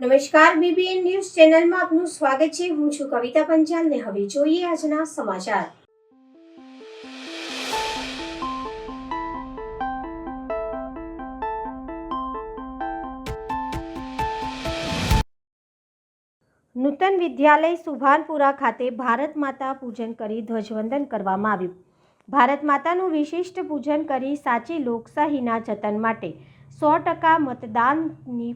નમસ્કાર, BBN news ચેનલમાં આપનું સ્વાગત છે. હું છું કવિતા પંચાલ ને હવે જોઈએ આજના સમાચાર. નૂતન વિદ્યાલય સુભાનપુરા ખાતે ભારત માતા પૂજન કરી ધ્વજવંદન કરવામાં આવ્યું. ભારત માતાનું વિશિષ્ટ પૂજન કરી સાચી લોકશાહીના જતન માટે 100% મતદાનની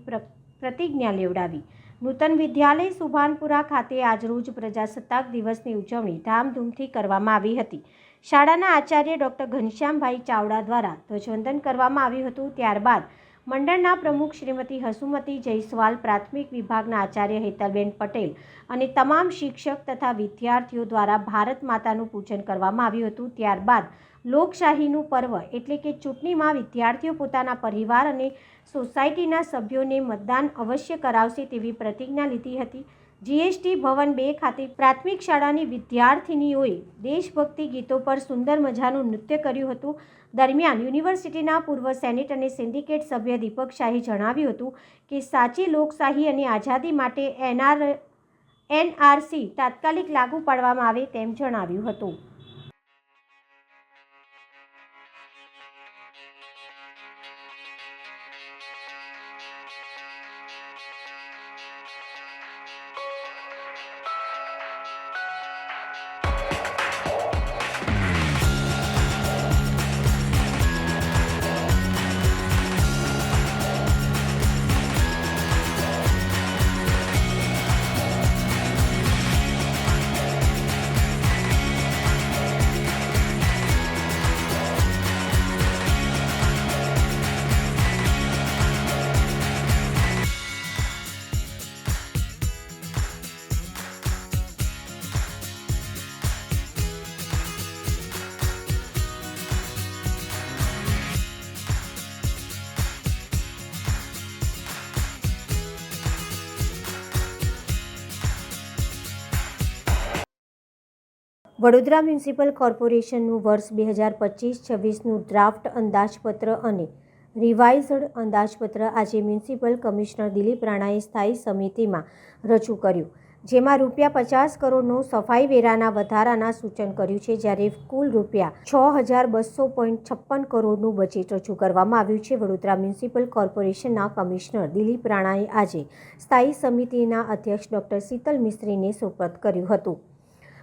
પ્રતિજ્ઞા લેવડાવી. નૂતન વિદ્યાલય સુભાનપુરા ખાતે આજરોજ પ્રજાસત્તાક દિવસની ઉજવણી ધામધૂમથી કરવામાં આવી હતી. શાળાના આચાર્ય ડૉક્ટર ઘનશ્યામભાઈ ચાવડા દ્વારા ધ્વજવંદન કરવામાં આવ્યું હતું. ત્યારબાદ મંડળના પ્રમુખ શ્રીમતી હસુમતી જયસ્વાલ, પ્રાથમિક વિભાગના આચાર્ય હેતલબેન પટેલ અને તમામ શિક્ષક તથા વિદ્યાર્થીઓ દ્વારા ભારત માતાનું પૂજન કરવામાં આવ્યું હતું. ત્યારબાદ લોકશાહીનું પર્વ એટલે કે ચૂંટણીમાં વિદ્યાર્થીઓ પોતાના પરિવાર અને સોસાયટીના સભ્યોને મતદાન અવશ્ય કરાવશે તેવી પ્રતિજ્ઞા લીધી હતી. જીએસટી ભવન 2 ખાતે પ્રાથમિક શાળાની વિદ્યાર્થિનીઓએ દેશભક્તિ ગીતો પર સુંદર મજાનું નૃત્ય કર્યું હતું. દરમિયાન યુનિવર્સિટીના પૂર્વ સેનેટ અને સિન્ડિકેટ સભ્ય દીપક શાહે જણાવ્યું હતું કે સાચી લોકશાહી અને આઝાદી માટે એનઆરસી તાત્કાલિક લાગુ પાડવામાં આવે તેમ જણાવ્યું હતું. વડોદરા મ્યુનિસિપલ કોર્પોરેશનનું વર્ષ 2025-26નું ડ્રાફ્ટ અંદાજપત્ર અને રિવાઇઝડ અંદાજપત્ર આજે મ્યુનિસિપલ કમિશનર દિલીપ રાણાએ સ્થાયી સમિતિમાં રજૂ કર્યું, જેમાં ₹50 કરોડનો સફાઈ વેરાના વધારાના સૂચન કર્યું છે, જ્યારે કુલ ₹6200.56 કરોડનું બજેટ રજૂ કરવામાં આવ્યું છે. વડોદરા મ્યુનિસિપલ કોર્પોરેશનના કમિશનર દિલીપ રાણાએ આજે સ્થાયી સમિતિના અધ્યક્ષ ડૉક્ટર શીતલ મિસ્ત્રીને સુપરત કર્યું હતું.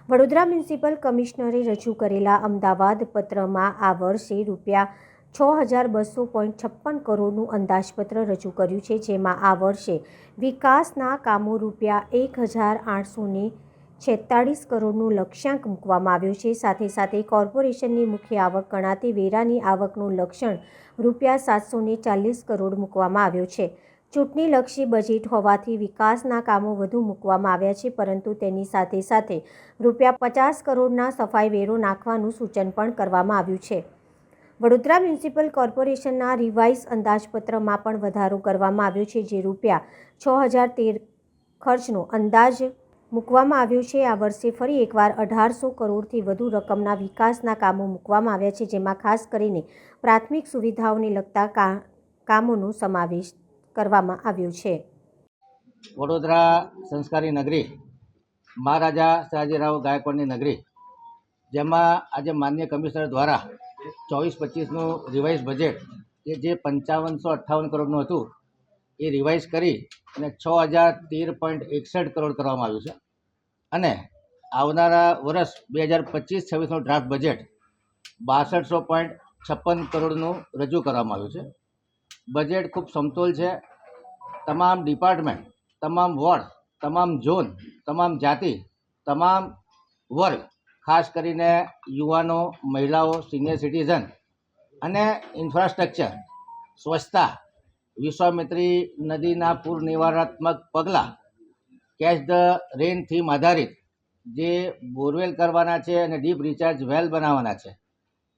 વડોદરા મ્યુનિસિપલ કમિશનરે રજૂ કરેલા અમદાવાદ પત્રમાં આ વર્ષે ₹6200.56 કરોડનું અંદાજપત્ર રજૂ કર્યું છે, જેમાં આ વર્ષે વિકાસના કામો ₹1846 કરોડનું લક્ષ્યાંક મૂકવામાં આવ્યું છે. સાથે સાથે કોર્પોરેશનની મુખ્ય આવક ગણાતી વેરાની આવકનું લક્ષ્યાંક ₹740 કરોડ મૂકવામાં આવ્યો છે. ચૂંટણીલક્ષી બજેટ હોવાથી વિકાસના કામો વધુ મૂકવામાં આવ્યા છે, પરંતુ તેની સાથે સાથે ₹50 કરોડના સફાઈ વેરો નાખવાનું સૂચન પણ કરવામાં આવ્યું છે. વડોદરા મ્યુનિસિપલ કોર્પોરેશનના રિવાઇઝ અંદાજપત્રમાં પણ વધારો કરવામાં આવ્યો છે, જે ₹6013 ખર્ચનો અંદાજ મૂકવામાં આવ્યો છે. આ વર્ષે ફરી એકવાર 1800 કરોડથી વધુ રકમના વિકાસના કામો મૂકવામાં આવ્યા છે, જેમાં ખાસ કરીને પ્રાથમિક સુવિધાઓને લગતા કામોનો સમાવેશ કરવામાં આવ્યો છે. વડોદરા સંસ્કારી નગરી, મહારાજા સયાજીરાવ ગાયકવાડની નગરી, જેમાં આજે માનનીય કમિશનર દ્વારા 24-25નું રિવાઇઝ બજેટ કે જે 5558 કરોડનું હતું એ રિવાઇઝ કરી અને 6013.61 કરોડ કરવામાં આવ્યું છે. અને આવનારા વર્ષ 2025-26નું ડ્રાફ્ટ બજેટ 6256 કરોડનું રજૂ કરવામાં આવ્યું છે. બજેટ ખૂબ સમતોલ છે. તમામ ડિપાર્ટમેન્ટ, તમામ વોર્ડ, તમામ ઝોન, તમામ જાતિ, તમામ વર્ગ, ખાસ કરીને યુવાનો, મહિલાઓ, સિનિયર સિટીઝન અને ઇન્ફ્રાસ્ટ્રક્ચર, સ્વચ્છતા, વિશ્વામિત્રી નદીના પૂર નિવારણાત્મક પગલાં, કેચ ધ રેન થીમ આધારિત જે બોરવેલ કરવાના છે અને ડીપ રિચાર્જ વેલ બનાવવાના છે.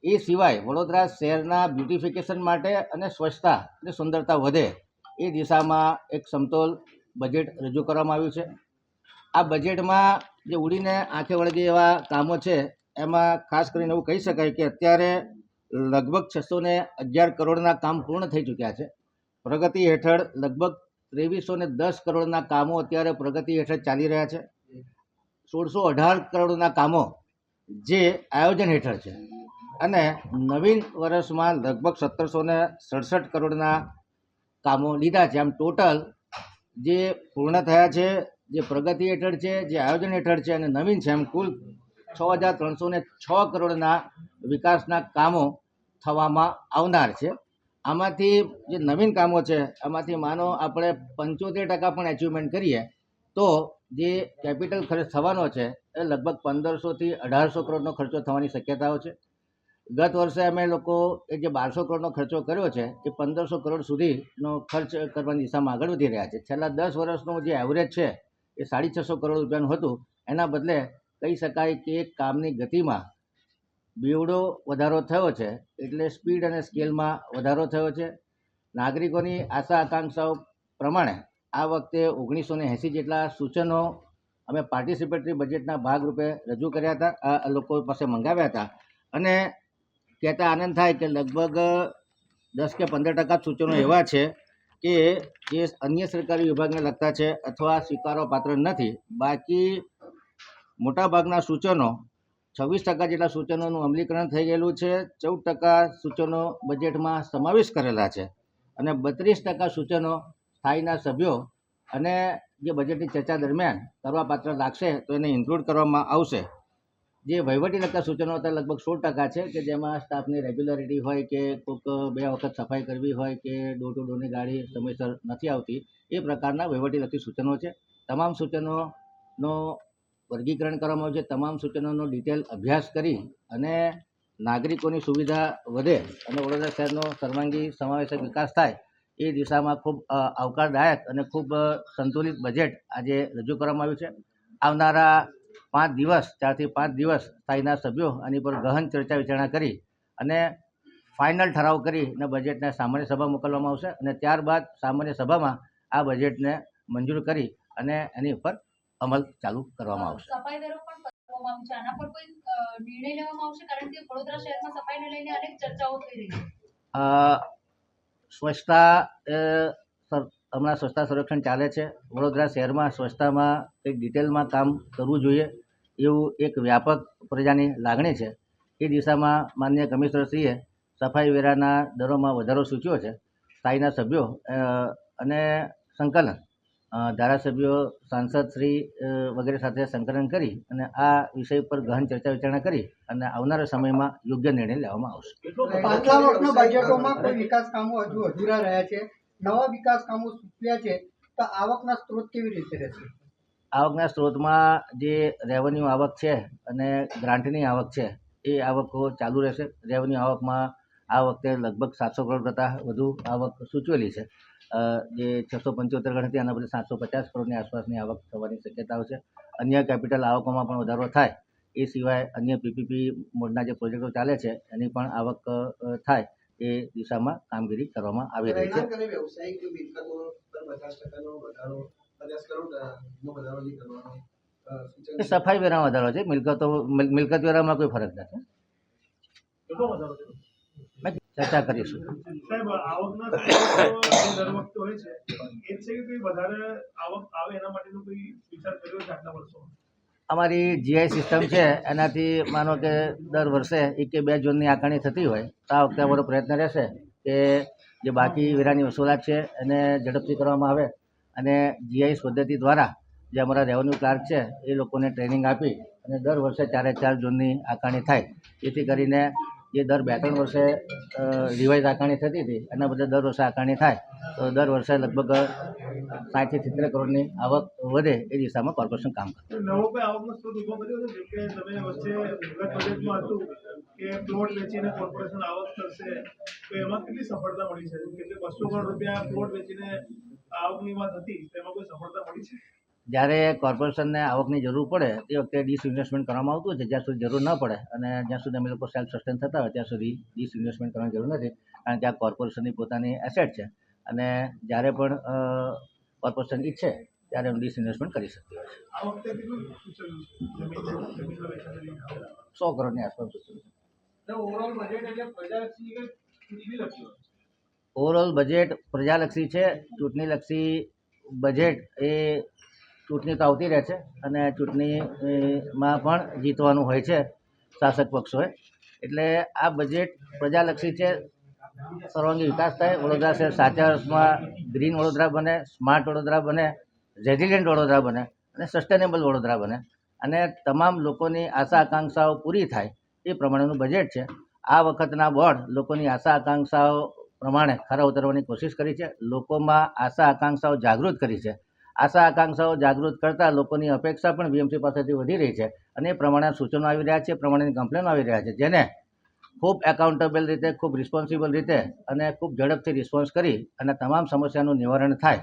એ સિવાય વડોદરા શહેરના બ્યુટિફિકેશન માટે અને સ્વચ્છતા અને સુંદરતા વધે એ દિશામાં એક સમતોલ બજેટ રજૂ કરવામાં આવ્યું છે. આ બજેટમાં જે ઉડીને આંખે વળગે એવા કામો છે એમાં ખાસ કરીને એવું કહી શકાય કે અત્યારે લગભગ 611 કરોડના કામ પૂર્ણ થઈ ચૂક્યા છે. પ્રગતિ હેઠળ લગભગ 2310 કરોડના કામો અત્યારે પ્રગતિ હેઠળ ચાલી રહ્યા છે. 1618 કરોડના કામો જે આયોજન હેઠળ છે અને નવીન વર્ષમાં લગભગ 1767 કરોડના કામો લીધા છે. આમ ટોટલ જે પૂર્ણ થયા છે, જે પ્રગતિ હેઠળ છે, જે આયોજન હેઠળ છે અને નવીન છે, એમ કુલ 6306 કરોડના વિકાસના કામો થવામાં આવનાર છે. આમાંથી જે નવીન કામો છે આમાંથી માનો આપણે 75% પણ એચિવમેન્ટ કરીએ તો જે કેપિટલ ખર્ચ થવાનો છે એ લગભગ 1500 થી 1800 કરોડનો ખર્ચો થવાની શક્યતાઓ છે. ગત વર્ષે અમે લોકો એ જે 1200 કરોડનો ખર્ચો કર્યો છે એ 1500 કરોડ સુધીનો ખર્ચ કરવાની દિશામાં આગળ વધી રહ્યા છે. છેલ્લા 10 વર્ષનું જે એવરેજ છે એ 650 કરોડ રૂપિયાનું હતું. એના બદલે કહી શકાય કે કામની ગતિમાં બેવડો વધારો થયો છે, એટલે સ્પીડ અને સ્કેલમાં વધારો થયો છે. નાગરિકોની આશા આકાંક્ષાઓ પ્રમાણે આ વખતે 1980 જેટલા સૂચનો અમે પાર્ટિસિપેટરી બજેટના ભાગરૂપે રજૂ કર્યા હતા, આ લોકો પાસે મંગાવ્યા હતા અને કહેતા આનંદ થાય કે લગભગ 10 કે 15% સૂચનો એવા છે કે જે અન્ય સરકારી વિભાગને લગતા છે અથવા સ્વીકારવા પાત્ર નથી. બાકી મોટાભાગના સૂચનો 26% જેટલા સૂચનોનું અમલીકરણ થઈ ગયેલું છે. 14% સૂચનો બજેટમાં સમાવેશ કરેલા છે અને 32% સૂચનો સ્થાયીના સભ્યો અને જે બજેટની ચર્ચા દરમિયાન કરવા પાત્ર લાગશે તો એને ઇન્ક્લુડ કરવામાં આવશે. જે વહીવટી લગતા સૂચનો હતા લગભગ 16% છે કે જેમાં સ્ટાફની રેગ્યુલરિટી હોય કે કોઈક 2 વખત સફાઈ કરવી હોય કે ડોર ટુ ડોરની ગાડી સમયસર નથી આવતી, એ પ્રકારના વહીવટી લગતી સૂચનો છે. તમામ સૂચનોનો વર્ગીકરણ કરવામાં આવ્યું છે. તમામ સૂચનોનો ડિટેલ અભ્યાસ કરી અને નાગરિકોની સુવિધા વધે અને વડોદરા શહેરનો સર્વાંગી સમાવેશક વિકાસ થાય એ દિશામાં ખૂબ આવકારદાયક અને ખૂબ સંતુલિત બજેટ આજે રજૂ કરવામાં આવ્યું છે. આવનારા 5 દિવસ 4 થી 5 દિવસ સ્થાયીના સભ્યો આની પર ગહન ચર્ચા વિચારણા કરી અને ફાઇનલ ઠરાવ કરી અને બજેટને સામાન્ય સભા મોકલવામાં આવશે અને ત્યારબાદ સામાન્ય સભામાં આ બજેટને મંજૂર કરી અને એની ઉપર અમલ ચાલુ કરવામાં આવશે. સફાઈ વેરો પણ કરવામાં આવશે. આના પર કોઈ નિર્ણય લેવામાં આવશે, કારણ કે વડોદરા શહેરમાં સફાઈને લઈને અનેક ચર્ચાઓ થઈ રહી છે. સ્વચ્છતા હમણાં સ્વચ્છતા સર્વેક્ષણ ચાલે છે. વડોદરા શહેરમાં સ્વચ્છતામાં કંઈક ડિટેલમાં કામ કરવું જોઈએ એવું એક વ્યાપક પ્રજાની લાગણી છે. એ દિશામાં માનનીય કમિશનરશ્રીએ સફાઈ વેરાના દરોમાં વધારો સૂચ્યો છે. સ્થાયીના સભ્યો અને સંકલન ધારાસભ્યો, સાંસદશ્રી વગેરે સાથે સંકલન કરી અને આ વિષય પર ગહન ચર્ચા વિચારણા કરી અને આવનારા સમયમાં યોગ્ય નિર્ણય લેવામાં આવશે. પાછલા વર્ષના બજેટોમાં કોઈ વિકાસ કામો હજુ અધૂરા રહ્યા છે, નવા વિકાસ કામો સૂચવ્યા છે, તો આવકના સ્ત્રોત કેવી રીતે રહેશે? આવકના સ્ત્રોતમાં જે રેવન્યુ આવક છે અને ગ્રાન્ટની આવક છે એ આવકો ચાલુ રહેશે. રેવન્યુ આવકમાં આ વખતે લગભગ 700 કરોડ કરતાં વધુ આવક સૂચવેલી છે. જે 675 કરોડ હતી એના બદલે 750 કરોડની આસપાસની આવક થવાની શક્યતાઓ છે. અન્ય કેપિટલ આવકોમાં પણ વધારો થાય, એ સિવાય અન્ય પીપીપી મોડના જે પ્રોજેક્ટો ચાલે છે એની પણ આવક થાય એ દિશામાં કામગીરી કરવામાં આવી રહી છે. સફાઈ વેરામાં વધારો છે, મિલકત વેરામાં કોઈ ફરક નથી. ચર્ચા કરીશું. સાહેબ, આવકના દર વખતે હોય છે એ છે કે કોઈ વધારે આવક આવે એના માટેનો કોઈ વિચાર કર્યો છે આટલા વર્ષોમાં? અમારી જીઆઈ સિસ્ટમ છે એનાથી માનો કે દર વર્ષે 1 કે 2 ઝોનની આકારણી થતી હોય તો આ વખતે અમારો પ્રયત્ન રહેશે કે જે બાકી વેરાની વસૂલાત છે એને ઝડપથી કરવામાં આવે અને જીઆઈ પદ્ધતિ દ્વારા જે અમારા રેવન્યુ ક્લાર્ક છે એ લોકોને ટ્રેનિંગ આપી અને દર વર્ષે 4 ઝોનની આકારણી થાય, જેથી કરીને જે દર 2-3 વર્ષે રિવાઇઝ આકારણી થતી હતી એના બદલે દર વર્ષે આકારણી થાય તો દર વર્ષે લગભગ 60 થી 70 કરોડની આવક વધે એ દિશામાં કોર્પોરેશન કામ કરે. નવો કોઈ આવકનો સ્ત્રોત ઉભો કર્યો હતો? જેમ કે તમે વચ્ચે ગત બજેટમાં હતું કે પ્લોટ વેચીને કોર્પોરેશન આવક કરશે, તો એમાં કેટલી સફળતા મળી છે? કેટલે 200 કરોડ રૂપિયા પ્લોટ વેચીને આવકની વાત હતી, તેમાં કોઈ સફળતા મળી છે? જ્યારે કોર્પોરેશનને આવકની જરૂર પડે તે વખતે ડિસઇન્વેસ્ટમેન્ટ કરવામાં આવતું હોય છે. જ્યાં સુધી જરૂર ન પડે અને જ્યાં સુધી અમે લોકો સેલ્ફ સસ્ટેન થતા હોય ત્યાં સુધી ડિસઇન્વેસ્ટમેન્ટ કરવાની જરૂર નથી, કારણ કે આ કોર્પોરેશનની પોતાની એસેટ છે અને જ્યારે પણ કોર્પોરેશન ઈચ્છે ત્યારે ડિસઇન્વેસ્ટમેન્ટ કરી શકતી હોય છે. આ વખતે કેટલું સૂચવ્યું છે? 100 કરોડની આસપાસ સૂચવ્યું છે. ઓવરઓલ બજેટ એટલે પ્રજાલક્ષી કે ચૂંટણીલક્ષી? ઓવરઓલ બજેટ પ્રજાલક્ષી છે, ચૂંટણીલક્ષી બજેટ એ ચૂંટણી તો આવતી રહે છે અને ચૂંટણીમાં પણ જીતવાનું હોય છે શાસક પક્ષોએ, એટલે આ બજેટ પ્રજાલક્ષી છે. સર્વાંગી વિકાસ થાય, વડોદરા શહેર સાચા અર્થમાં ગ્રીન વડોદરા બને, સ્માર્ટ વડોદરા બને, રેઝિલિયન્ટ વડોદરા બને અને સસ્ટેનેબલ વડોદરા બને અને તમામ લોકોની આશા આકાંક્ષાઓ પૂરી થાય એ પ્રમાણેનું બજેટ છે. આ વખતના બોર્ડ લોકોની આશા આકાંક્ષાઓ પ્રમાણે ખરા ઉતરવાની કોશિશ કરી છે. લોકોમાં આશા આકાંક્ષાઓ જાગૃત કરી છે. આશા આકાંક્ષાઓ જાગૃત કરતાં લોકોની અપેક્ષા પણ વીએમસી પાસેથી વધી રહી છે અને એ પ્રમાણે સૂચનો આવી રહ્યા છે, એ પ્રમાણેની કમ્પ્લેનો આવી રહ્યા છે, જેને ખૂબ એકાઉન્ટેબલ રીતે, ખૂબ રિસ્પોન્સિબલ રીતે અને ખૂબ ઝડપથી રિસ્પોન્સ કરી અને તમામ સમસ્યાનું નિવારણ થાય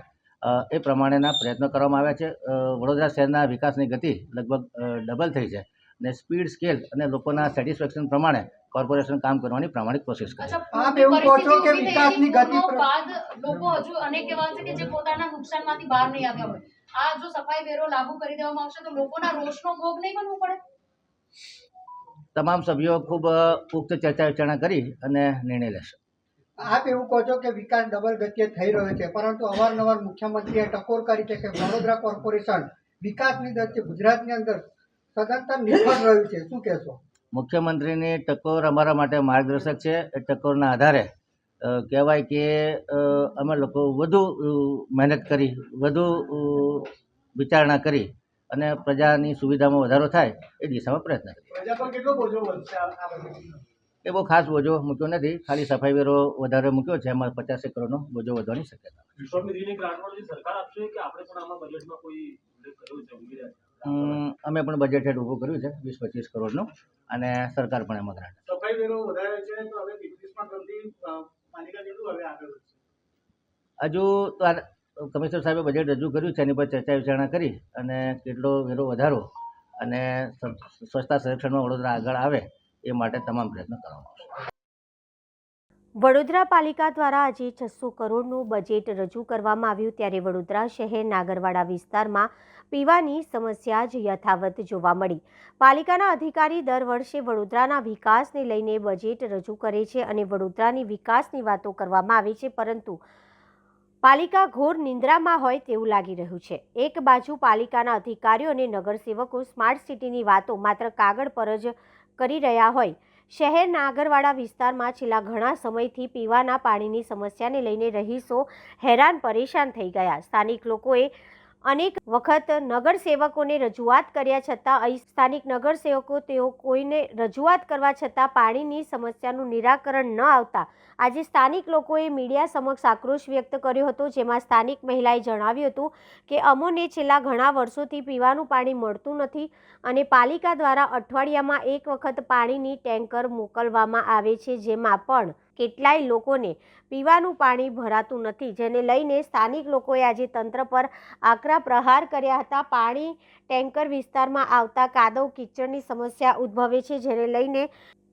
એ પ્રમાણેના પ્રયત્નો કરવામાં આવ્યા છે. વડોદરા શહેરના વિકાસની ગતિ લગભગ ડબલ થઈ છે અને સ્પીડ, સ્કેલ અને લોકોના સેટિસ્ફેક્શન પ્રમાણે કોર્પોરેશન કામ કરવાની પ્રામાણિક કોશિશ કરે છે. આપ એવું કહો છો કે વિકાસની ગતિ બાદ લોકો હજુ અનેક એવા છે કે જે પોતાના નુકસાનમાંથી બહાર નહીં આવ્યા હોય. આ જો સફાઈ વેરો લાગુ કરી દેવામાં આવશે તો લોકોના રોષનો ભોગ નહીં બનવું પડે? તમામ સભ્યો ખૂબ પુખ્ત ચર્ચા વિચારણા કરી અને નિર્ણય લેશે. આપ એવું કહો છો કે વિકાસ ડબલ ગતિએ થઈ રહ્યો છે, પરંતુ અવારનવાર મુખ્યમંત્રીએ ટકોર કરી છે કે વડોદરા કોર્પોરેશન વિકાસની દ્રષ્ટિએ ગુજરાતની અંદર સદંતર નિષ્ફળ રહ્યું છે. શું કહેશો? મુખ્યમંત્રીની ટકોર અમારા માટે માર્ગદર્શક છે. એ ટકોરના આધારે કહેવાય કે અમે લોકો વધુ મહેનત કરી, વધુ વિચારણા કરી અને પ્રજાની સુવિધામાં વધારો થાય એ દિશામાં પ્રયત્ન કરીએ. પ્રજા પર કેટલો બોજો વધશે આ બજેટમાં? એ બહુ ખાસ બોજો મૂક્યો નથી, ખાલી સફાઈ વેરો વધારે મૂક્યો છે, એમાં 50 કરોડનો બોજો વધવાની શક્યતા. વિશ્વાસનિધિની ગ્રાન્ટમાં સરકાર આપશે કે આપણે પણ આમાં બજેટમાં કોઈ ઉલ્લેખ કર્યો છે ઉમેર્યા છે? અમે પણ બજેટ હેડ ઊભું કર્યું છે 20-25 કરોડનું અને સરકાર પણ એમાં ગ્રાન્ટ. સફાઈ વેરો વધારે છે તો હવે 35માં ક્રમથી પાલિકા કેટલું હવે આગળ વધશે? હજુ તો કમિશનર સાહેબે બજેટ રજૂ કર્યું છે, એની પર ચર્ચા વિચારણા કરી અને કેટલો વેરો વધારો અને સ્વચ્છતા સંરક્ષણમાં વડોદરા આગળ આવે એ માટે તમામ પ્રયત્નો કરવામાં આવશે. વડોદરા પાલિકા દ્વારા આજે 600 કરોડનું બજેટ રજૂ કરવામાં આવ્યું, ત્યારે વડોદરા શહેર નાગરવાડા વિસ્તારમાં પીવાની સમસ્યા જ યથાવત જોવા મળી. પાલિકાના અધિકારી દર વર્ષે વડોદરાના વિકાસને લઈને બજેટ રજૂ કરે છે અને વડોદરાની વિકાસની વાતો કરવામાં આવે છે, પરંતુ પાલિકા ઘોર નિંદ્રામાં હોય તેવું લાગી રહ્યું છે. એક બાજુ પાલિકાના અધિકારીઓ અને નગરસેવકો સ્માર્ટ સિટીની વાતો માત્ર કાગળ પર જ કરી રહ્યા હોય. શહેર નાગરવાડા વિસ્તારમાં છેલ્લા ઘણા સમયથી પીવાના પાણીની સમસ્યાને લઈને રહીશો હેરાન પરેશાન થઈ ગયા. સ્થાનિક લોકોએ અનેક વખત નગરસેવકોને રજૂઆત કર્યા છતાં સ્થાનિક નગરસેવકો તેઓ કોઈને રજૂઆત કરવા છતાં પાણીની સમસ્યાનું નિરાકરણ ન આવતા આજે સ્થાનિક લોકોએ મીડિયા સમક્ષ આક્રોશ વ્યક્ત કર્યો હતો, જેમાં સ્થાનિક મહિલાએ જણાવ્યું હતું કે અમોને છેલ્લા ઘણા વર્ષોથી પીવાનું પાણી મળતું નથી અને પાલિકા દ્વારા અઠવાડિયામાં એક વખત પાણીની ટેન્કર મોકલવામાં આવે છે, જેમાં પણ કેટલાય લોકોને પીવાનું પાણી ભરાતું નથી, જેને લઈને સ્થાનિક લોકોએ આજે તંત્ર પર આકરા પ્રહાર કર્યા હતા. પાણી ટેન્કર વિસ્તારમાં આવતા કાદવ કીચડની સમસ્યા ઉદ્ભવે છે, જેને લઈને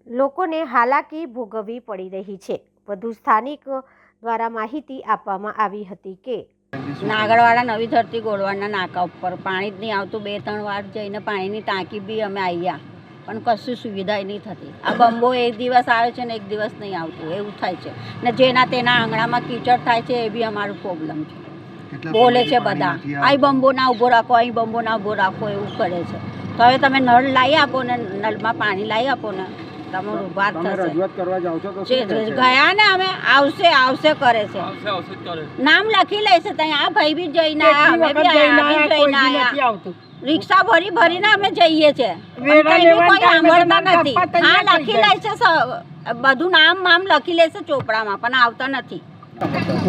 લોકોને હાલાકી ભોગવવી પડી રહી છે. વધુ સ્થાનિક દ્વારા માહિતી આપવામાં આવી હતી કે નાગરવાડા નવી ધરતી ગોળવાડના નાકા ઉપર પાણી જ નહીં આવતું. 2-3 વાર જઈને પાણીની ટાંકી બી અમે આવ્યા પણ કશું સુવિધા નહીં થતી. આ બંબો એક દિવસ આવે છે ને એક દિવસ નહીં આવતું, એવું થાય છે ને જેના તેના આંગણામાં કીચડ થાય છે, એ બી અમારું પ્રોબ્લેમ છે. બોલે છે બધા, અહીં બંબો ના ઊભો રાખો, અહીં બંબો ના ઊભો રાખો, એવું કરે છે. તો હવે તમે નળ લાવી આપો ને, નળમાં પાણી લાવી આપો ને, તમારું વાત થશે. ગયા ને અમે આવશે કરે છે, નામ લખી લેશે. ત્યાં આ ભાઈ બી જઈને આવ્યા, અમે બી જઈને આવ્યા, રિક્ષા ભરીને અમે જઈએ છીએ, કોઈ સાંભળતા નથી. હા લખી લેશે, બધું નામ લખી લેશે ચોપડામાં, પણ આવતા નથી.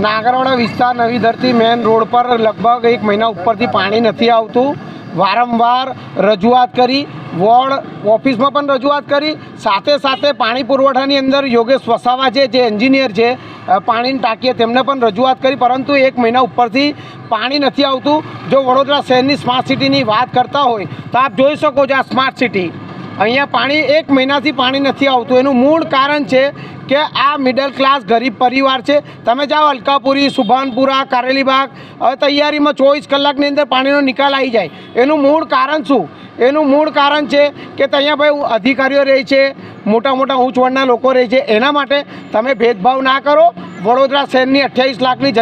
નાગરવાડા વિસ્તાર નવી ધરતી મેન રોડ પર લગભગ 1 મહિના ઉપરથી પાણી નથી આવતું. વારંવાર રજૂઆત કરી, વોર્ડ ઓફિસમાં પણ રજૂઆત કરી, સાથે પાણી પુરવઠાની અંદર યોગેશ વસાવા છે જે એન્જિનિયર છે પાણીની ટાંકીએ, તેમને પણ રજૂઆત કરી, પરંતુ 1 મહિના ઉપરથી પાણી નથી આવતું. જો વડોદરા શહેરની સ્માર્ટ સિટીની વાત કરતા હોય તો આપ જોઈ શકો છો આ સ્માર્ટ સિટી, અહીંયા પાણી 1 મહિનાથી પાણી નથી આવતું. એનું મૂળ કારણ છે કે આ મિડલ ક્લાસ ગરીબ પરિવાર છે. તમે જાઓ અલકાપુરી, સુભાનપુરા, કારેલીબાગ, હવે તૈયારીમાં 24 કલાકની અંદર પાણીનો નિકાલ આવી જાય. એનું મૂળ કારણ શું? એનું મૂળ કારણ છે કે અહીંયા ભાઈ અધિકારીઓ રહે છે, મોટા ઉચ્ચ વર્ગના લોકો રહે છે. એના માટે તમે ભેદભાવ ના કરો વડોદરા શહેરની 28 લાખની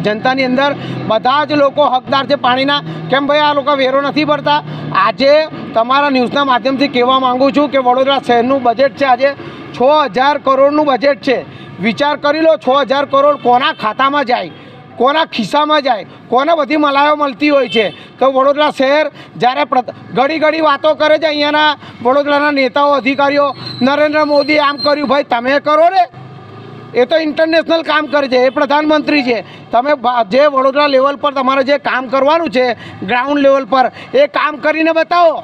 જનતાની અંદર બધા જ લોકો હકદાર છે પાણીના. કેમ ભાઈ આ લોકો વેરો નથી ભરતા? આજે તમારા ન્યૂઝના માધ્યમથી કહેવા માગું છું કે વડોદરા શહેરનું બજેટ છે આજે 6000 કરોડનું બજેટ છે. વિચાર કરી લો, 6000 કરોડ કોના ખાતામાં જાય, કોના ખિસ્સામાં જાય, કોને બધી મલાયો મળતી હોય છે. તો વડોદરા શહેર જ્યારે ઘડી વાતો કરે છે અહીંયાના વડોદરાના નેતાઓ અધિકારીઓ, નરેન્દ્ર મોદી આમ કર્યું, ભાઈ તમે કરો ને, એ તો ઇન્ટરનેશનલ કામ કરે છે, એ પ્રધાનમંત્રી છે. તમે જે વડોદરા લેવલ પર તમારે જે કામ કરવાનું છે ગ્રાઉન્ડ લેવલ પર, એ કામ કરીને બતાવો.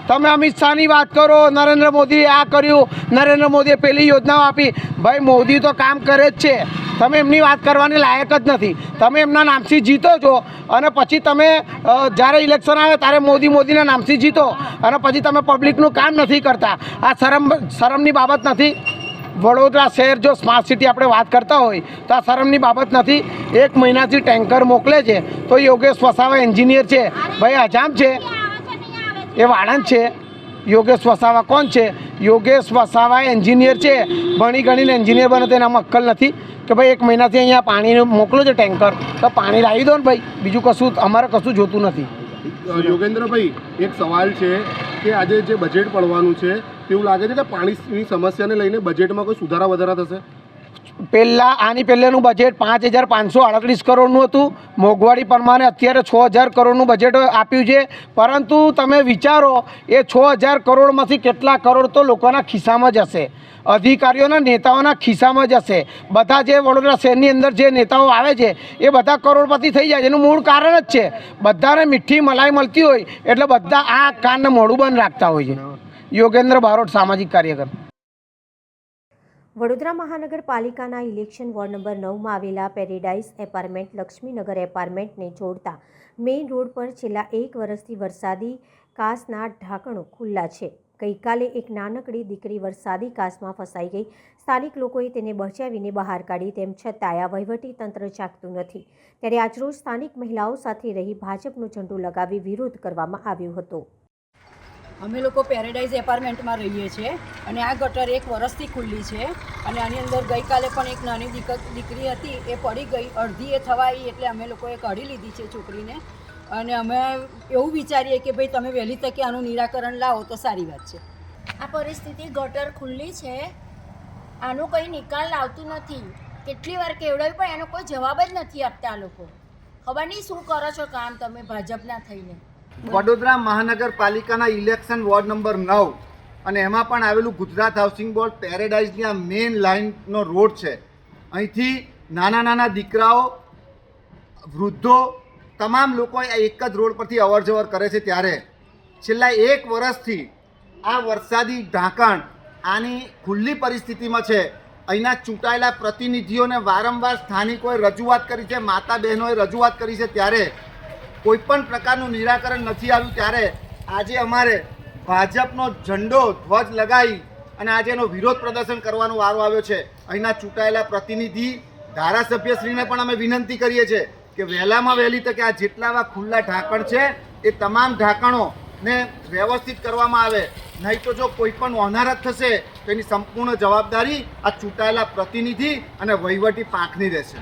તમે અમિત શાહની વાત કરો, નરેન્દ્ર મોદીએ આ કર્યું, નરેન્દ્ર મોદીએ પેલી યોજનાઓ આપી. ભાઈ મોદી તો કામ કરે જ છે, તમે એમની વાત કરવાની લાયક જ નથી. તમે એમના નામથી જીતો છો અને પછી તમે જ્યારે ઇલેક્શન આવે ત્યારે મોદીના નામથી જીતો અને પછી તમે પબ્લિકનું કામ નથી કરતા. આ શરમની બાબત નથી? વડોદરા શહેર જો સ્માર્ટ સિટી આપણે વાત કરતા હોય તો આ શરમની બાબત નથી? 1 મહિનાથી ટેન્કર મોકલે છે તો યોગેશ વસાવા એન્જિનિયર છે, ભાઈ અજામ છે, એ વાળંદ છે. યોગેશ વસાવા કોણ છે? યોગેશ વસાવા એન્જિનિયર છે, ભણી ગણીને એન્જિનિયર બને તો એનામાં અક્કલ નથી કે ભાઈ 1 મહિનાથી અહીંયા પાણીનું મોકલો છે ટેન્કર, તો પાણી લાવી દો ને ભાઈ, બીજું કશું અમારે કશું જોતું નથી. યોગેન્દ્રભાઈ, એક સવાલ છે કે આજે જે બજેટ પડવાનું છે તેવું લાગે છે કે પાણીની સમસ્યાને લઈને બજેટમાં કોઈ સુધારા વધારા થશે? આની પહેલાંનું બજેટ 5538 કરોડનું હતું. મોંઘવારી પ્રમાણે અત્યારે 6000 કરોડનું બજેટ આપ્યું છે. પરંતુ તમે વિચારો, એ 6000 કરોડમાંથી કેટલા કરોડ તો લોકોના ખિસ્સામાં જશે, અધિકારીઓના નેતાઓના ખિસ્સામાં જશે. બધા જે વડોદરા શહેરની અંદર જે નેતાઓ આવે છે એ બધા કરોડપતિ થઈ જાય છે. એનું મૂળ કારણ જ છે, બધાને મીઠી મલાઈ મળતી હોય એટલે બધા આ કાનને મોઢું બંધ રાખતા હોય છે. યોગેન્દ્ર બારોટ, સામાજિક કાર્યકર. વડોદરા મહાનગરપાલિકાના ઇલેક્શન વોર્ડ નંબર 9માં આવેલા પેરેડાઇઝ એપાર્ટમેન્ટ લક્ષ્મીનગર એપાર્ટમેન્ટને જોડતા મેઇન રોડ પર છેલ્લા 1 વર્ષથી વરસાદી કાચના ઢાંકણો ખુલ્લા છે. ગઈકાલે એક નાનકડી દીકરી વરસાદી કાચમાં ફસાઈ ગઈ. સ્થાનિક લોકોએ તેને બચાવીને બહાર કાઢી, તેમ છતાં આ વહીવટી તંત્ર જાગતું નથી. ત્યારે આજરોજ સ્થાનિક મહિલાઓ સાથે રહી ભાજપનો ઝંડો લગાવી વિરોધ કરવામાં આવ્યો હતો. અમે લોકો પેરેડાઇઝ એપાર્ટમેન્ટમાં રહીએ છીએ અને આ ગટર 1 વર્ષથી ખુલ્લી છે અને આની અંદર ગઈકાલે પણ એક નાની દીકરી હતી, એ પડી ગઈ, અડધી એ થવાઈ એટલે અમે લોકોએ કાઢી લીધી છે છોકરીને. અને અમે એવું વિચારીએ કે ભાઈ તમે વહેલી તકે આનું નિરાકરણ લાવો તો સારી વાત છે. આ પરિસ્થિતિ, ગટર ખુલ્લી છે, આનો કંઈ નિકાલ લાવતું નથી. કેટલી વાર કેવડાવી પણ એનો કોઈ જવાબ જ નથી આપતા આ લોકો. ખબર નહીં શું કરો છો કામ તમે ભાજપના થઈને. વડોદરા મહાનગરપાલિકાના ઇલેક્શન વોર્ડ નંબર 9 અને એમાં પણ આવેલું ગુજરાત હાઉસિંગ બોર્ડ પેરેડાઇઝની આ મેઇન લાઇનનો રોડ છે. અહીંથી નાના દીકરાઓ, વૃદ્ધો, તમામ લોકો એક જ રોડ પરથી અવરજવર કરે છે. ત્યારે છેલ્લા 1 વર્ષથી આ વરસાદી ઢાંકણ આની ખુલ્લી પરિસ્થિતિમાં છે. અહીંના ચૂંટાયેલા પ્રતિનિધિઓને વારંવાર સ્થાનિકોએ રજૂઆત કરી છે, માતા બહેનોએ રજૂઆત કરી છે, ત્યારે કોઈપણ પ્રકારનું નિરાકરણ નથી આવ્યું. ત્યારે આજે અમારે ભાજપનો ઝંડો, ધ્વજ લગાવી અને આજે એનો વિરોધ પ્રદર્શન કરવાનો વારો આવ્યો છે. અહીંના ચૂંટાયેલા પ્રતિનિધિ ધારાસભ્યશ્રીને પણ અમે વિનંતી કરીએ છીએ કે વહેલામાં વહેલી તકે આ જેટલા આવા ખુલ્લા ઢાંકણ છે એ તમામ ઢાંકણોને વ્યવસ્થિત કરવામાં આવે. નહીં તો જો કોઈ પણ હોનારત થશે તો એની સંપૂર્ણ જવાબદારી આ ચૂંટાયેલા પ્રતિનિધિ અને વહીવટી પાંખની રહેશે.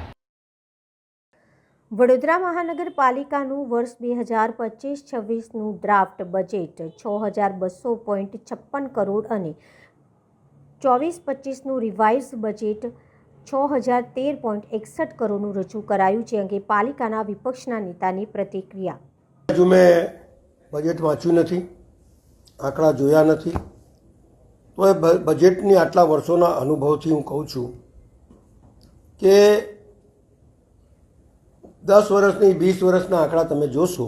વડોદરા મહાનગરપાલિકાનું વર્ષ 2025-26નું ડ્રાફ્ટ બજેટ 6200.56 કરોડ અને 24-25નું રિવાઇઝ બજેટ 6013.61 કરોડનું રજૂ કરાયું છે. અંગે પાલિકાના વિપક્ષના નેતાની પ્રતિક્રિયા. હજુ મેં બજેટ વાંચ્યું નથી, આંકડા જોયા નથી, તો એ બજેટની આટલા વર્ષોના અનુભવથી હું કહું છું કે 10 વર્ષની 20 વર્ષના આંકડા તમે જોશો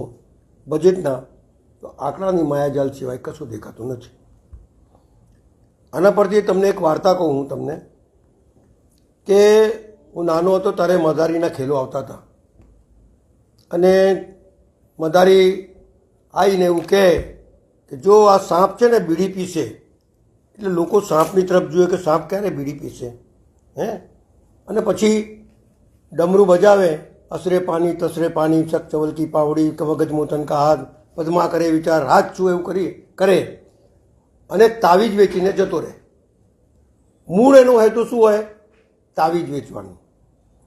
બજેટના, તો આંકડાની માયાજાલ સિવાય કશું દેખાતું નથી. આના પરથી તમને એક વાર્તા કહું હું તમને, કે હું નાનો હતો ત્યારે મદારીના ખેલો આવતા હતા અને મદારી આવીને એવું કહે કે જો આ સાપ છે ને બીડી પીશે, એટલે લોકો સાપની તરફ જોઈએ કે સાપ ક્યારે બીડી પીશે, હે? અને પછી ડમરું બજાવે, અસરે પાણી તસરે પાણી, ચક ચવલકી પાવડી, કવગજ મોતન કા હાથ, પદ્મા કરે વિચાર, હાથ છું એવું કરે અને તાવીજ વેચીને જતો રહે. મૂળ એનો હેતુ શું હોય? તાવીજ વેચવાનું.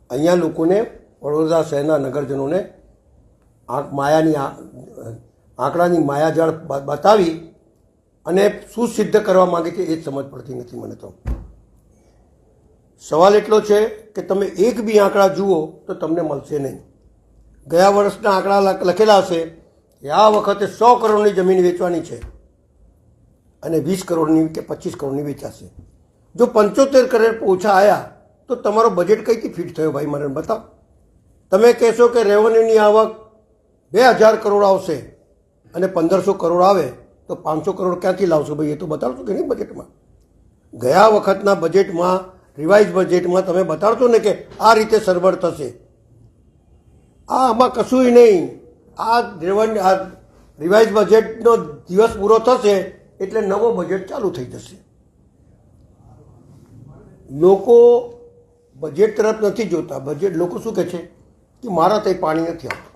અહીંયા લોકોને, વડોદરા શહેરના નગરજનોને આંકડાની માયાજાળ બતાવી અને શું સિદ્ધ કરવા માગે છે એ જ સમજ પડતી નથી મને તો. સવાલ એટલો છે કે તમે એક બી આંકડા જુઓ તો તમને મળશે નહીં. ગયા વર્ષના આંકડા લખેલા હશે કે આ વખતે 100 કરોડની જમીન વેચવાની છે અને 20 કરોડની કે 25 કરોડની વેચાશે. જો 75 કરોડ ઓછા આવ્યા તો તમારો બજેટ કઈથી ફિટ થયો ભાઈ, મને બતાવો. તમે કહેશો કે રેવન્યુની આવક 2000 કરોડ આવશે અને 1500 કરોડ આવે તો 500 કરોડ ક્યાંથી લાવશો ભાઈ? એ તો બતાડશો કે નહીં બજેટમાં? ગયા વખતના બજેટમાં, રિવાઇઝ બજેટમાં તમે બતાડશો ને કે આ રીતે સરભર થશે. આમાં કશું નહીં. આ રિવાઇઝ બજેટનો દિવસ પૂરો થશે એટલે નવો બજેટ ચાલુ થઈ જશે. લોકો બજેટ તરફ નથી જોતા. લોકો શું કહે છે કે મારા ત્યાં પાણી નથી આવતું,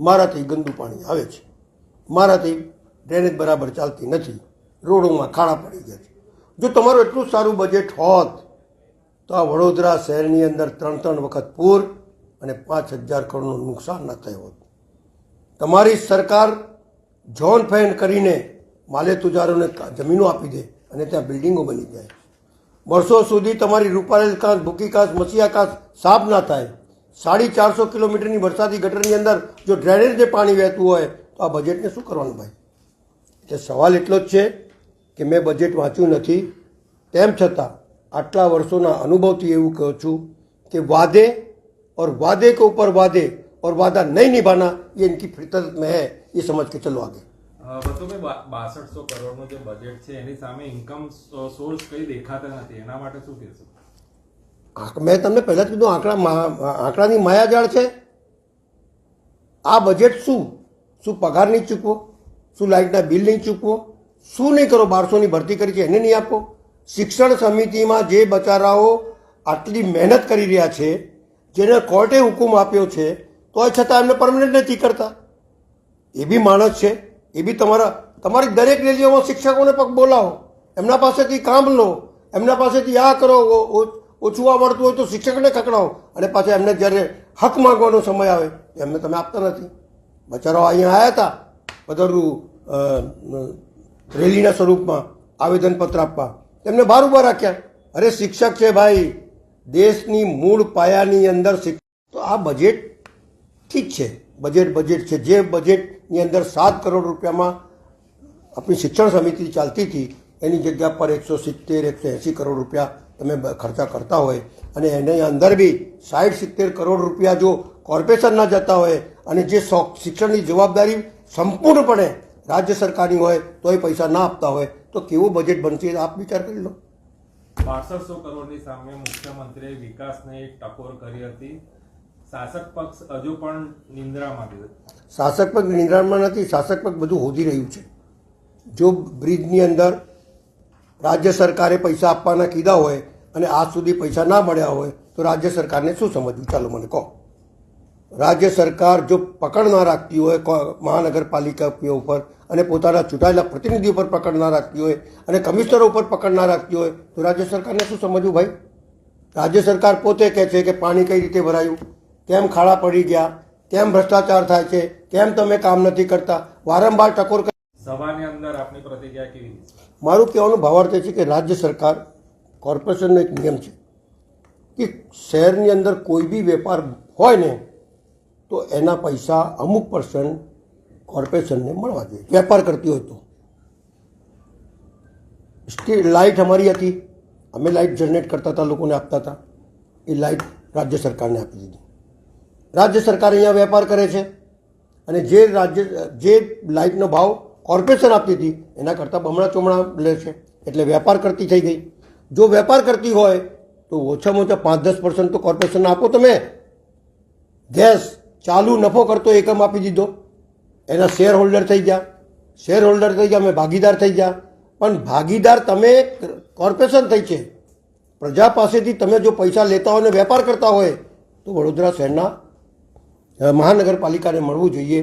મારા ત્યાં ગંદુ પાણી આવે છે, મારા ત્યાં ડ્રેનેજ બરાબર ચાલતી નથી, રોડોમાં ખાડા પડી ગયા છે. જો તમારું એટલું સારું બજેટ હોત તો આ વડોદરા શહેરની અંદર 3 વખત પૂર અને 5000 કરોડનું નુકસાન ન થયું હોત. તમારી સરકાર ઝોન ફેન કરીને માલે તુજારોને જમીનો આપી દે અને ત્યાં બિલ્ડિંગો બની જાય. વર્ષો સુધી તમારી રૂપારેલ કાંસ, ભૂકી કાંસ, મસીયા કાંસ સાફ ના થાય. 450 કિલોમીટરની વરસાદી ગટરની અંદર જો ડ્રેનેજ જે પાણી વહેતું હોય તો આ બજેટને શું કરવાનું ભાઈ? એટલે સવાલ એટલો જ છે કે મેં બજેટ વાંચ્યું નથી, તેમ છતાં આટલા વર્ષોના અનુભવથી એવું કહું છું કે વાદે કે ઉપર વાદે और वादा नहीं निभाना ये इनकी फितरत में है. ये समझ के चलो आगे. બસુભાઈ 6200 કરોડનું જે બજેટ છે એની સામે ઇન્કમ સોર્સ કઈ દેખાતા નથી, એના માટે શું કહેશો? મેં તમને પહેલા જ કીધું આંકડાની માયાજાળ છે. આ બજેટ શું પગાર નહીં ચૂકવો, શું લાઇટના બિલ નહીં ચૂકવો, શું નહીં કરો? 1200ની ભરતી કરી છે એને નહીં આપો. શિક્ષણ સમિતિમાં જે બચારાઓ આટલી મહેનત કરી રહ્યા છે, જેને કોર્ટે હુકુમ આપ્યો છે, તો છતાં એમને પરમનન્ટ નથી કરતા. એ બી માણસ છે. એ બી તમારી દરેક રેલીઓમાં શિક્ષકોને પગ બોલાવો, એમના પાસેથી કામ લો, એમના પાસેથી આ કરો. ઓછું આવડતું હોય તો શિક્ષકને ખકડાવો અને પાછા એમને જ્યારે હક માંગવાનો સમય આવે એમને તમે આપતા નથી. બચારાઓ અહીંયા આવ્યા હતા બધું રેલીના સ્વરૂપમાં આવેદનપત્ર આપવા, એમને બહાર ઉભા રાખ્યા. અરે શિક્ષક છે ભાઈ, દેશની મૂળ પાયાની અંદર તો આ બજેટ ઠીક છે, બજેટ છે. જે બજેટની અંદર 7 કરોડ રૂપિયામાં આપણી શિક્ષણ સમિતિ ચાલતી હતી એની જગ્યા પર 170-180 કરોડ રૂપિયા તમે ખર્ચા કરતા હોય અને એની અંદર બી 60-70 કરોડ રૂપિયા જો કોર્પોરેશનના જતા હોય અને જે શિક્ષણની જવાબદારી સંપૂર્ણપણે રાજ્ય સરકારની હોય તો એ પૈસા ના આપતા હોય તો કેવું બજેટ બનશે આપ વિચાર કરી લો. 6200 કરોડની સામે મુખ્યમંત્રીએ વિકાસને એક ટકોર કરી હતી. શાસક પક્ષ હજુ પણ નિંદ્રામાં છે. શાસક પક્ષ નિંદ્રામાં નથી, શાસક પક્ષ બધું હોદી રહ્યું છે. જો બ્રિજની અંદર રાજ્ય સરકારે પૈસા આપવાના કીધા હોય અને આજ સુધી પૈસા ના મળ્યા હોય તો રાજ્ય સરકારને શું સમજવું? ચાલો મને કહો. રાજ્ય સરકાર જો પકડ ના રાખતી હોય મહાનગરપાલિકા ઉપર અને પોતાના ચૂંટાયેલા પ્રતિનિધિઓ પર પકડ ના રાખતી હોય અને કમિશનરો ઉપર પકડ ના રાખતી હોય તો રાજ્ય સરકારને શું સમજવું ભાઈ? રાજ્ય સરકાર પોતે કહે છે કે પાણી કઈ રીતે ભરાયું, કેમ ખાડા પડી ગયા, કેમ ભ્રષ્ટાચાર થાય છે, કેમ તમે કામ નથી કરતા, વારંવાર ટકોર. સભાની અંદર આપની પ્રતિક્રિયા કેવી છે? મારું કહેવાનું ભાવાર્થ છે કે રાજ્ય સરકાર, કોર્પોરેશનનો એક નિયમ છે કે શહેરની અંદર કોઈ બી વેપાર હોય ને તો એના પૈસા અમુક % કોર્પોરેશનને મળવા જોઈએ. વેપાર કરતી હોય તો સ્ટ્રીટ લાઇટ અમારી હતી, અમે લાઇટ જનરેટ કરતા હતા, લોકોને આપતા હતા. એ લાઇટ રાજ્ય સરકારને આપી દીધી. રાજ્ય સરકાર અહીંયા વેપાર કરે છે અને જે લાઇટનો ભાવ કોર્પોરેશન આપતી હતી એના કરતાં બમણા ચોમણા લે છે, એટલે વેપાર કરતી થઈ ગઈ. જો વેપાર કરતી હોય તો ઓછામાં ઓછા 5-10% તો કોર્પોરેશનને આપો. તમે ગેસ ચાલુ નફો કરતો એકમ આપી દીધો, એના શેર હોલ્ડર થઈ ગયા, અમે ભાગીદાર થઈ ગયા. પણ ભાગીદાર તમે કોર્પોરેશન થઈ છે. પ્રજા પાસેથી તમે જો પૈસા લેતા હોય અને વેપાર કરતા હોય તો વડોદરા શહેરના મહાનગરપાલિકાને મળવું જોઈએ.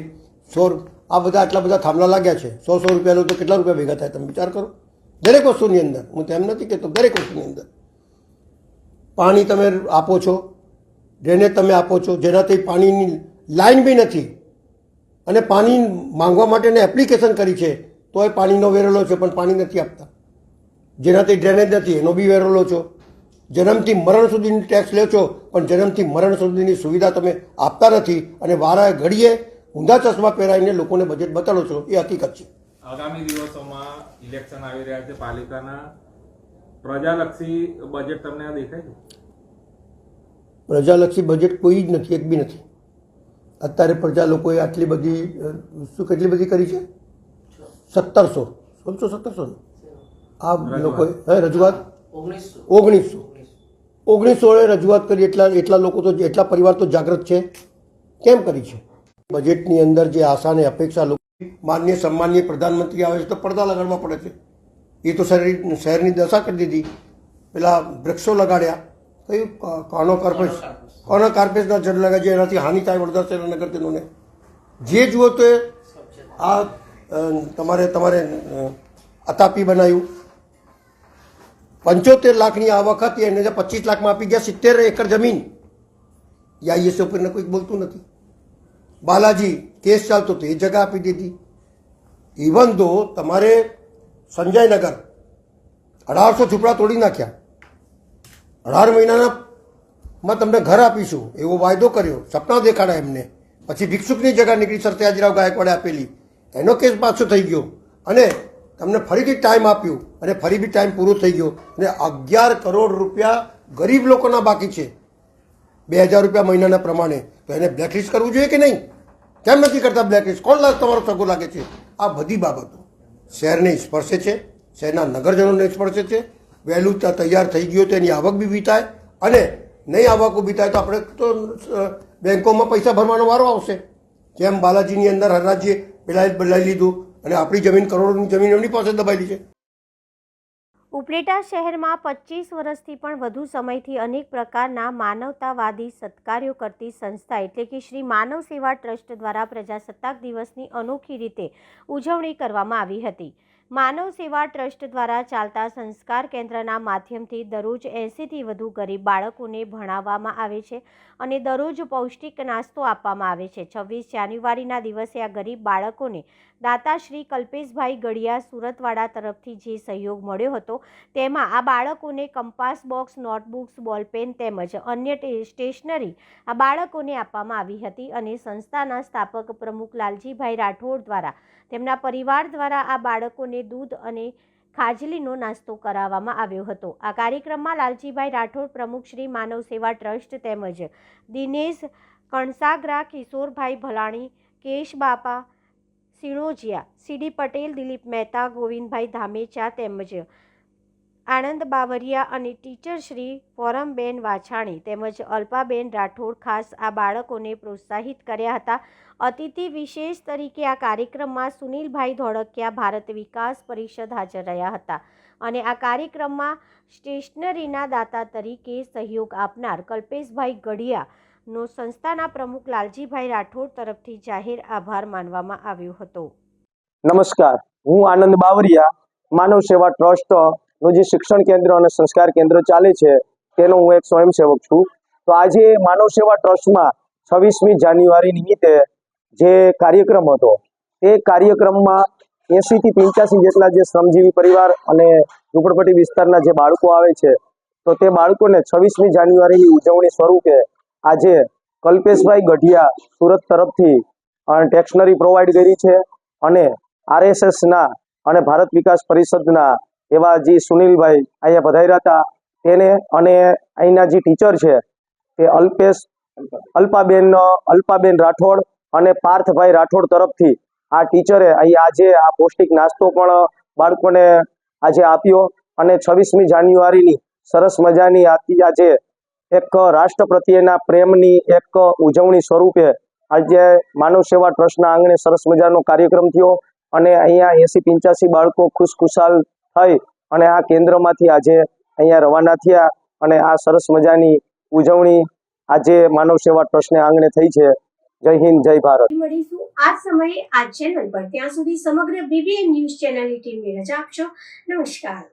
આ બધા આટલા બધા થાંભલા લાગ્યા છે, 100 રૂપિયાનો તો કેટલા રૂપિયા ભેગા થાય તમે વિચાર કરો. દરેક વસ્તુની અંદર, હું તેમ નથી કહેતો, દરેક વસ્તુની અંદર પાણી તમે આપો છો, ડ્રેનેજ તમે આપો છો, જેનાથી પાણીની લાઈન બી નથી, અને પાણી માંગવા માટેને એપ્લિકેશન કરી છે તોય પાણીનો વેરો લો છો, પણ પાણી નથી આપતા. જેનાથી ડ્રેનેજ નથી એનો બી વેરો લો છો. જન્મથી મરણ સુધીની ટેક્સ લે છો, પણ જન્મથી મરણ સુધીની સુવિધા તમે આપતા નથી, અને વારાએ ઘડીએ ઊંધા ચશ્મા પહેરાવીને લોકોને બજેટ બતાડો છો. એ હકીકત છે. આગામી દિવસોમાં ઇલેક્શન આવી રહ્યા છે પાલિકાના, પ્રજાલક્ષી બજેટ તમને દેખાય છે? પ્રજાલક્ષી બજેટ કોઈ જ નથી, એક બી નથી. અત્યારે પ્રજા લોકોએ આટલી બધી કેટલી બધી કરી છે? 1700 આ લોકોએ રજૂઆત 1900 રજૂઆત કરી. એટલા લોકો તો, એટલા પરિવાર તો જાગૃત છે. કેમ કરી છે? બજેટની અંદર જે આશા અને અપેક્ષા લોકો, માનનીય સન્માનીય પ્રધાનમંત્રી આવે છે તો પડદા લગાડવા પડે છે. એ તો શહેરની દશા કરી દીધી. પેલા વૃક્ષો લગાડ્યા, કયું કોનો કાર્પેટના જડ લગાડ્યા, એનાથી હાનિ થાય વડોદરા શહેર નગરજનોને. જે જુઓ તો આ તમારે અતાપી બનાવ્યું, 75 લાખની આવક હતી, એને 25 લાખમાં આપી ગયા 70 એકર જમીન. આઈએસ ઉપરને કોઈ બોલતું નથી. બાલાજી કેસ ચાલતો હતો, એ જગા આપી દીધી. ઇવન દો તમારે સંજયનગર 1800 ઝૂંપડા તોડી નાખ્યા, 18 મહિનામાં તમને ઘર આપીશું એવો વાયદો કર્યો, સપના દેખાડા એમને. પછી ભિક્ષુકની જગા નીકળી સત્યાજીરાવ ગાયકવાડે આપેલી, એનો કેસ પાછો થઈ ગયો, અને તમને ફરીથી ટાઈમ આપ્યું, અને ફરી બી ટાઈમ પૂરો થઈ ગયો. અને 11 કરોડ રૂપિયા ગરીબ લોકોના બાકી છે, 2000 રૂપિયા મહિનાના પ્રમાણે. તો એને બ્લેકલિસ્ટ કરવું જોઈએ કે નહીં? કેમ નથી કરતા બ્લેકલિસ્ટ? કોણ તમારો સગો લાગે છે? આ બધી બાબતો શહેરને સ્પર્શે છે, શહેરના નગરજનોને સ્પર્શે છે. વહેલું તૈયાર થઈ ગયું તો એની આવક બી થાય, અને નહીં આવક ઊભી થાય તો આપણે તો બેંકોમાં પૈસા ભરવાનો વારો આવશે. જેમ બાલાજીની અંદર હરરાજીએ પેલા બદલાવી લીધું, અને આપણી જમીન, કરોડોની જમીન એમની પાસે દબાયેલી છે. ઉપલેટા શહેરમાં 25 વર્ષથી પણ વધુ સમયથી અનેક પ્રકારના માનવતાવાદી સત્કાર્યો કરતી સંસ્થા એટલે કે શ્રી માનવ સેવા ટ્રસ્ટ દ્વારા પ્રજાસત્તાક દિવસની અનોખી રીતે ઉજવણી કરવામાં આવી હતી. માનવ સેવા ટ્રસ્ટ દ્વારા ચાલતા સંસ્કાર કેન્દ્રના માધ્યમથી દરરોજ 80થી વધુ ગરીબ બાળકોને ભણાવવામાં આવે છે, અને દરરોજ પૌષ્ટિક નાસ્તો આપવામાં આવે છે. 26 જાન્યુઆરીના દિવસે આ ગરીબ બાળકોને દાતા શ્રી કલ્પેશભાઈ ગડિયા સુરતવાડા તરફથી જે સહયોગ મળ્યો હતો, તેમાં આ બાળકોને કંપાસ બોક્સ, નોટબુક્સ, બોલપેન તેમજ અન્ય સ્ટેશનરી આ બાળકોને આપવામાં આવી હતી. અને સંસ્થાના સ્થાપક પ્રમુખ લાલજીભાઈ રાઠોડ દ્વારા તેમના પરિવાર દ્વારા આ બાળકોને દૂધ અને ખાજલીનો નાસ્તો કરાવવામાં આવ્યો હતો. આ કાર્યક્રમમાં લાલજીભાઈ રાઠોડ, પ્રમુખ શ્રી માનવ સેવા ટ્રસ્ટ તેમજ દિનેશ કણસાગરા, કિશોરભાઈ ભલાણી, કેશ બાપા સિણોજિયા, સીડી પટેલ, દિલીપ મહેતા, ગોવિંદભાઈ ધામેચા તેમજ આનંદ બાવરિયા અને ટીચર શ્રી ફોરમબેન વાછાણી તેમજ અલ્પાબેન રાઠોડ ખાસ આ બાળકોને પ્રોત્સાહિત કર્યા હતા. અતિથિ વિશેષ તરીકે આ કાર્યક્રમમાં સુનિલભાઈ ધોળકિયા, ભારત વિકાસ પરિષદ હાજર રહ્યા હતા. અને આ કાર્યક્રમમાં સ્ટેશનરીના દાતા તરીકે સહયોગ આપનાર કલ્પેશભાઈ ગડિયાનો સંસ્થાના પ્રમુખ લાલજીભાઈ રાઠોડ તરફથી જાહેર આભાર માનવામાં આવ્યો હતો. નમસ્કાર, હું આનંદ બાવરિયા, માનવ સેવા ટ્રસ્ટનું જે શિક્ષણ કેન્દ્ર અને સંસ્કાર કેન્દ્ર ચાલે છે તેનો હું એક સ્વયંસેવક છું. તો આજે માનવ સેવા ટ્રસ્ટમાં 26મી જાન્યુઆરી નિમિત્તે જે કાર્યક્રમ હતો, એ કાર્યક્રમમાં 80થી 85 જેટલા જે શ્રમજીવી પરિવાર અને ઝૂંપડપટ્ટી વિસ્તારના જે બાળકો આવે છે, તો તે બાળકોને 26મી જાન્યુઆરીની ઉજવણી સ્વરૂપે આજે કલ્પેશભાઈ ગઢિયા સુરત તરફથી ટેક્સનરી પ્રોવાઈડ કરી છે. અને RSSના અને ભારત વિકાસ પરિષદના એવા જે સુનિલભાઈ અહીંયા પધાર્યા હતા, તેને અને અહીંના જે ટીચર છે તે અલ્પાબેન રાઠોડ અને પાર્થભાઈ રાઠોડ તરફથી આ ટીચરે અહીં આજે આ પૌષ્ટિક નાસ્તો પણ બાળકોને આજે આપ્યો. અને 26મી જાન્યુઆરીની સરસ મજાની આજે એક રાષ્ટ્ર પ્રત્યેના પ્રેમની એક ઉજવણી સ્વરૂપે આજે માનવ સેવા ટ્રસ્ટના આંગણે સરસ મજાનો કાર્યક્રમ થયો. અને અહીંયા 80-85 બાળકો ખુશખુશાલ થઈ અને આ કેન્દ્રમાંથી આજે અહીંયા રવાના થયા. અને આ સરસ મજાની ઉજવણી આજે માનવ સેવા ટ્રસ્ટને આંગણે થઈ છે. જય હિન્દ, જય ભારત. મળીશું આ સમયે આ ચેનલ પર. ત્યાં સુધી સમગ્ર BBN ન્યૂઝ ચેનલની ટીમને રજા આપશો. નમસ્કાર.